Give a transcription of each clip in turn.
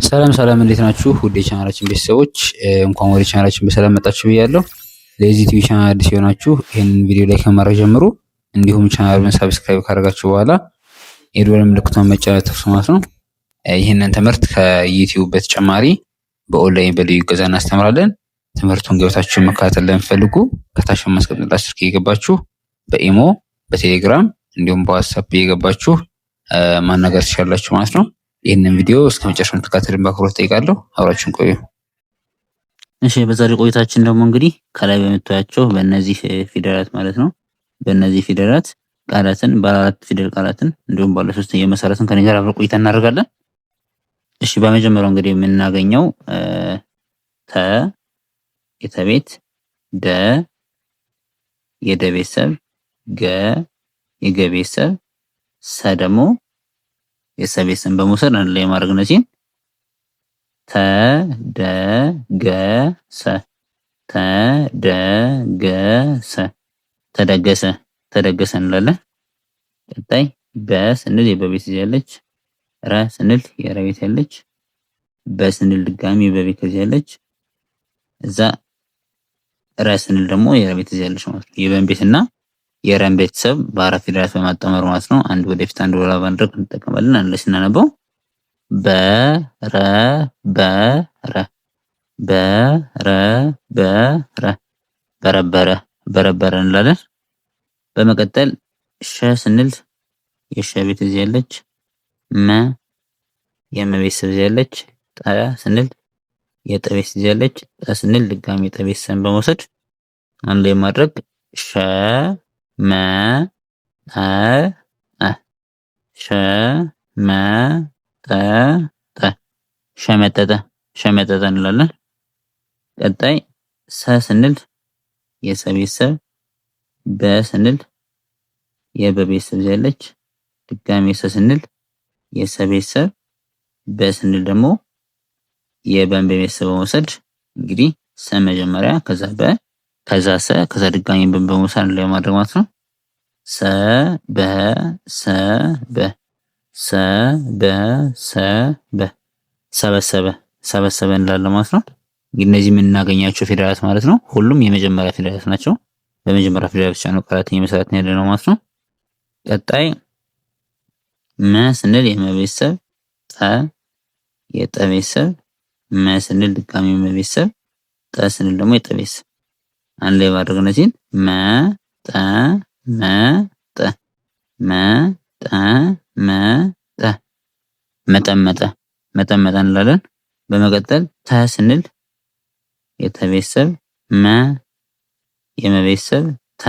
ሰላም ሰላም እንዴት ናችሁ? ውድ የቻናላችን ቤተሰቦች እንኳን ወደ ቻናላችን በሰላም መጣችሁ ብያለሁ። ለዚህ ዩቲዩብ ቻናል አዲስ የሆናችሁ ይህንን ቪዲዮ ላይ ከማድረግ ጀምሩ። እንዲሁም ቻናሉን ሰብስክራይብ ካደረጋችሁ በኋላ የደወል ምልክቱን መጫን አትርሱ ማለት ነው። ይህንን ትምህርት ከዩቲዩብ በተጨማሪ በኦንላይን በልዩ እገዛ እናስተምራለን። ትምህርቱን ገብታችሁ መከታተል ለምትፈልጉ ከታች በማስቀመጥላችሁ ስልክ እየገባችሁ በኢሞ በቴሌግራም እንዲሁም በዋትስአፕ እየገባችሁ ማናገር ትችላላችሁ ማለት ነው። ይህንን ቪዲዮ እስከ መጨረሻው እንድትከታተሉን በአክብሮት ጠይቃለሁ። አብራችሁን ቆዩ። እሺ በዛሬው ቆይታችን ደግሞ እንግዲህ ከላይ በምታዩአቸው በእነዚህ ፊደላት ማለት ነው በእነዚህ ፊደላት ቃላትን ባለ አራት ፊደል ቃላትን እንዲሁም ባለ ሶስት እየመሰረትን ከኔ ጋር አብረን ቆይታ እናደርጋለን። እሺ በመጀመሪያው እንግዲህ የምናገኘው ተ የተቤት፣ ደ የደ ቤተሰብ፣ ገ የገ ቤተሰብ፣ ሰ ደግሞ የሰ ቤተሰብን በመውሰድ አንድ ላይ ማድረግ እነዚህን ተደገሰ ተደገሰ ተደገሰ ተደገሰ እንላለን። ቀጣይ በ ስንል የበቤት ያለች፣ ረ ስንል የረቤት ያለች፣ በ ስንል ድጋሚ የበቤት ያለች፣ እዛ ረ ስንል ደግሞ የረቤት ያለች ማለት ነው። የበን ቤትና የረን ቤተሰብ በአራት ፊደላት በማጣመር ማለት ነው። አንድ ወደፊት አንድ ወደ ኋላ ማድረግ እንጠቀማለን። አንድ ላይ ስናነበው በረ በረ በረ በረ በረበረ በረበረ እንላለን። በመቀጠል ሸ ስንል የሸ ቤት እዚህ ያለች፣ መ የመ ቤተሰብ እዚህ ያለች፣ ጠ ስንል የጠ ቤተሰብ እዚህ ያለች፣ ጠ ስንል ድጋሚ የጠ ቤተሰብን በመውሰድ አንድ ላይ ማድረግ ሸ መ ጠ ሸ መ ጠ ሸመጠጠ ሸመጠጠ እንላለን። ቀጣይ ሰ ስንል የሰ ቤተሰብ፣ በ ስንል የበ ቤተሰብ ያለች፣ ድጋሚ ሰ ስንል የሰ ቤተሰብ፣ በ ስንል ደግሞ የበን ቤተሰብ በመውሰድ እንግዲህ ሰ መጀመሪያ ከዛ በ ከዛ ሰ ከዛ ድጋሚ በን በመውሰድ አንድ ላይ ማድረግ ማለት ነው። ሰ በ ሰ በ ሰ በ ሰ በ ሰበሰበ ሰበሰበ እንላለን ማለት ነው። እንግዲህ እነዚህ የምናገኛቸው ፊደላት ማለት ነው ሁሉም የመጀመሪያ ፊደላት ናቸው። በመጀመሪያ ፊደላት ብቻ ነው ቃላትን እየመሰረትን ያለ ነው ማለት ነው። ቀጣይ መ ስንል የመ ቤተሰብ፣ ጠ የጠ ቤተሰብ፣ መ ስንል ድጋሚ የመ ቤተሰብ፣ ጠ ስንል ደግሞ የጠ ቤተሰብ አንድ ላይ ማድረግ እነዚህን መ ጠ መ ጠ መ ጠ መ ጠ መጠመጠ መጠመጠ እንላለን። በመቀጠል ተ ስንል የተ ቤተሰብ፣ መ የመ ቤተሰብ፣ ተ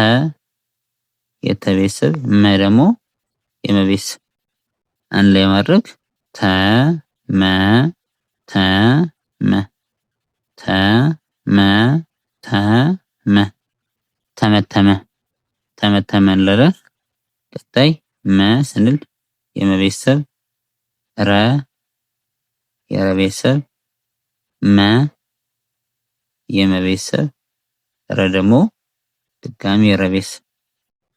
የተ ቤተሰብ፣ መ ደግሞ የመ ቤተሰብ አንድ ላይ ማድረግ ተ መ ተ መ ተ መ ተ መ ተመተመ ተመተመ እንላለን። ቀጣይ መ ስንል የመ ቤተሰብ፣ ረ የረ ቤተሰብ፣ መ የመ ቤተሰብ፣ ረ ደግሞ ድጋሚ የረ ቤተሰብ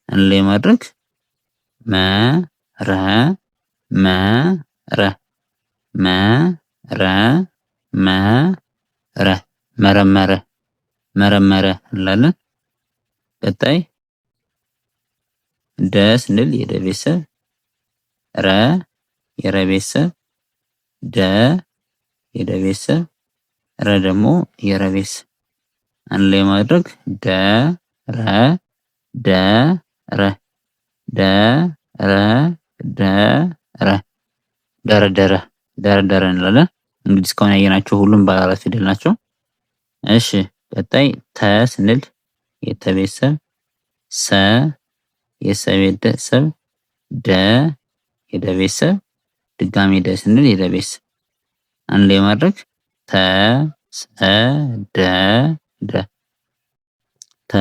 አንድ ላይ ማድረግ መ ረ መ ረ መ ረ መ ረ መረመረ መረመረ እንላለን። ቀጣይ ደ ስንል የደ ቤተሰብ፣ ረ የረ ቤተሰብ፣ ደ የደ ቤተሰብ፣ ረ ደግሞ የረ ቤተሰብ አንድ ላይ ማድረግ ደ ረ ደ ረ ደ ረ ደ ረ ደረደረ ደረደረ እንላለን። እንግዲህ እስካሁን ያየናቸው ሁሉም ባለ አራት ፊደል ናቸው። እሺ ቀጣይ ተ ስንል የተ ቤተሰብ፣ ሰ የሰ ቤተሰብ፣ ደ የደ ቤተሰብ፣ ድጋሚ ደ ስንል የደ ቤተሰብ አንድ ላይ ማድረግ ተ ሰ ደ ደ ተ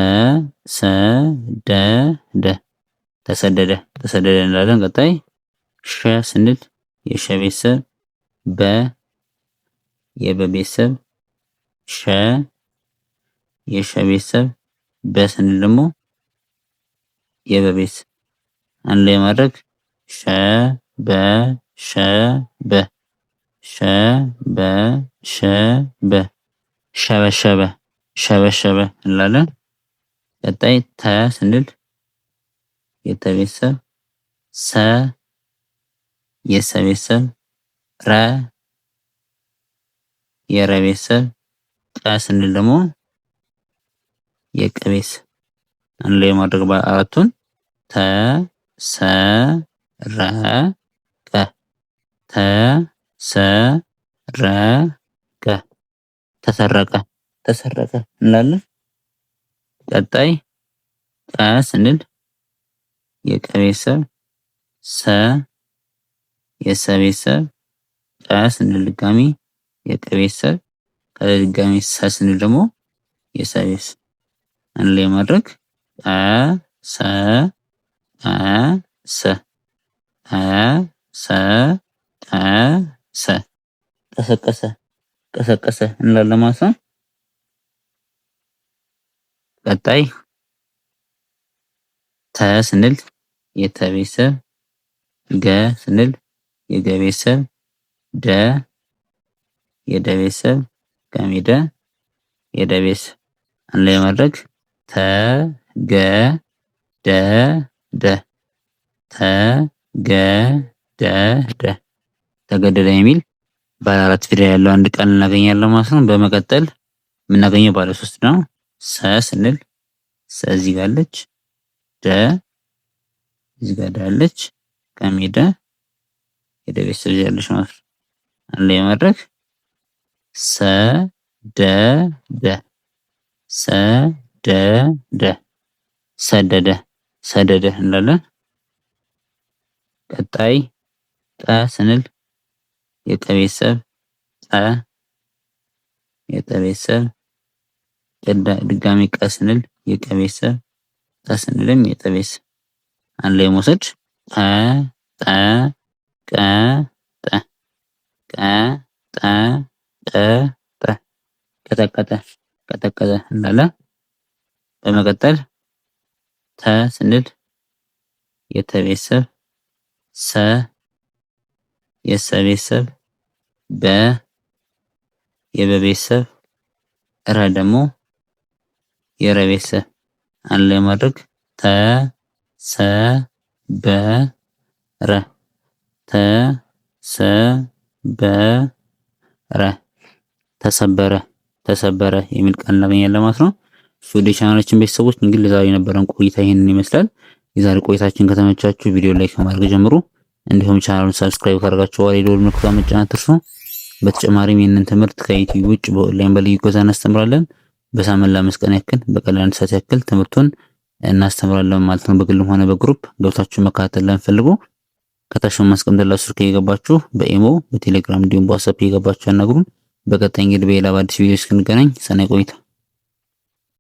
ሰ ደ ደ ተሰደደ ተሰደደ እንላለን። ቀጣይ ሸ ስንል የሸ ቤተሰብ፣ በ የበ ቤተሰብ፣ ሸ የሸ ቤተሰብ፣ በ ስንል ደግሞ የበ ቤተሰብ አንድ ላይ ማድረግ ሸ በ ሸ በ ሸበሸበ ሸበሸበ ሸበሸበ እንላለን። ቀጣይ ተ ስንል የተ ቤተሰብ፣ ሰ የሰ ቤተሰብ፣ ረ የረ ቤተሰብ፣ ቀ ስንል ደግሞ የቀ ቤተሰብ። አንድ ላይ ማድረግ አራቱን ተ ሰ ረ ቀ ተ ሰ ረ ቀ ተሰረቀ ተሰረቀ እንላለን። ቀጣይ ቀ ስንል የቀ ቤተሰብ፣ ሰ የሰ ቤተሰብ፣ ቀ ስንል ድጋሚ የቀ ቤተሰብ፣ ከድጋሚ ሰ ስንል ደግሞ የሰ ቤተሰብ። አንድ ላይ ማድረግ ቀ ሰ ቀ ሰ ቀ ሰ ቀ ሰ ቀሰቀሰ ቀሰቀሰ እንላለን ማለት ነው። ቀጣይ ተ ስንል የተ ቤተሰብ፣ ገ ስንል የገ ቤተሰብ፣ ደ የደ ቤተሰብ፣ ገሚደ የደ ቤተሰብ። አንድ ላይ ማድረግ ተ ገ ደ ደ ተ ገ ደ ደ ተገደደ የሚል ባለ 4 ፊደል ያለው አንድ ቃል እናገኛለን ማለት ነው። በመቀጠል የምናገኘው ባለ 3 ነው። ሰ ስንል ሰ እዚህ ጋር አለች፣ ደ እዚህ ጋር አለች፣ ገሚደ የደ ቤተሰብ ያለች ማለት ነው። አንድ ላይ ማድረግ ሰ ደ ደ ሰ ደ ደ ሰደደ ሰደደ እንላለን። ቀጣይ ጠ ስንል የጠ ቤተሰብ፣ ጠ የጠ ቤተሰብ፣ ድጋሚ ቀ ስንል የቀ ቤተሰብ፣ ጠ ስንልም የጠ ቤተሰብ። አንድ ላይ መውሰድ ቀ ጠ ቀ ጠ ቀ ጠ ቀ ጠ ቀጠቀጠ ቀጠቀጠ እንላለን። በመቀጠል ተ ስንል የተ ቤተሰብ፣ ሰ የሰ ቤተሰብ፣ በ የበ ቤተሰብ፣ ረ ደግሞ የረ ቤተሰብ። አንድ ላይ ማድረግ ተ ሰ በ ረ ተ ሰ በ ረ ተሰበረ ተሰበረ የሚል ቃል እናገኛለን ማለት ነው። ወደ ቻናላችን ቤተሰቦች እንግዲህ ለዛሬ የነበረን ቆይታ ይሄንን ይመስላል። የዛሬ ቆይታችን ከተመቻችሁ ቪዲዮ ላይክ ከማድረግ ጀምሩ። እንዲሁም ቻናሉን ሰብስክራይብ ካደረጋችሁ በኋላ የደወል ምልክቱን መጫን አትርሱ። በተጨማሪም ይህንን ትምህርት ከዩቲዩብ ውጭ በኦንላይን በልዩ ገዛ እናስተምራለን። በሳምንት ለ5 ቀን ያክል በቀን 1 ሰዓት ያክል ትምህርቱን እናስተምራለን ማለት ነው። በግልም ሆነ በግሩፕ ገብታችሁ መከታተል ለምትፈልጉ ከታች ማስቀምጥላችሁ ስልክ እየገባችሁ በኢሞ በቴሌግራም እንዲሁም በዋትስአፕ እየገባችሁ ያናግሩን። በቀጣይ እንግዲህ በሌላ በአዲስ ቪዲዮ እስክንገናኝ ሰናይ ቆይታ